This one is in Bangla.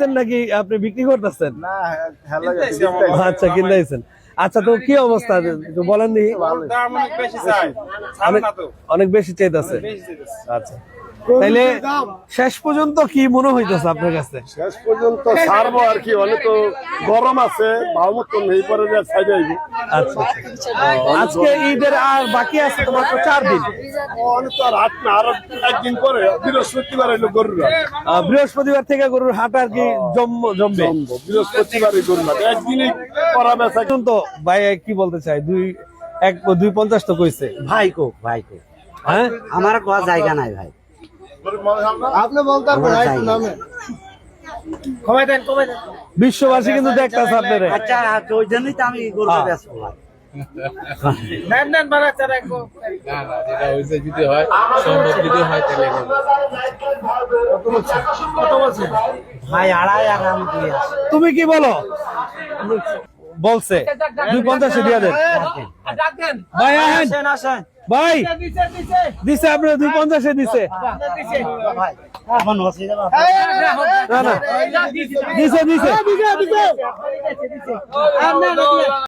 নাকি আপনি বিক্রি করতেছেন? না আচ্ছা, কিনতেছেন। আচ্ছা, তো কি অবস্থা একটু বলেন দেখি। অনেক বেশি চাইতেছে। আচ্ছা, তাইলে শেষ পর্যন্ত কি মনে হইতেছে আপনার কাছে? শেষ পর্যন্ত ছাড়বো আর কি, অনেক তো গরম আছে, ভালো মতো নেই, পরে সাইডে আইবো। আচ্ছা, আজকে ঈদের আর বাকি আছে তো মাত্র 4 দিন। অনেক তো আর হাট না, আরো একদিন পরে বৃহস্পতিবার এলো গরুর হাট। বৃহস্পতিবার থেকে গরুর হাট আর কি জমবে। বৃহস্পতিবারই গরুর হাট, একদিনই করা বেচা। তো ভাই কি বলতে চাই, 2.50 তো কইছে। ভাই কো হ্যাঁ, আমার কোয়া জায়গা নাই ভাই। আপনি বলতে নামে কমাই দেন। বিশ্ববাসী কিন্তু দেখতেছে আপনারে। আচ্ছা, ওই জন্যই তো আমি গরুটা বেচবো ভাই। নেন বাড়াচ্ছা রাখবো। না যেটা হয়েছে যদি হয়, সম্ভব যদি হয় তাহলে কত বলছেন? ভাই 2.5 আর আমি 2 আছে। তুমি কি বলো? বলছে 2.50 দিয়ে দেন। ডাক দেন। ভাই আহেন আসেন ভাই, দিছে দিছে দিছে আপনার 2.50 দিছে। দিছে ভাই, আমার নসি যাবে। না না, দিছে। দিছে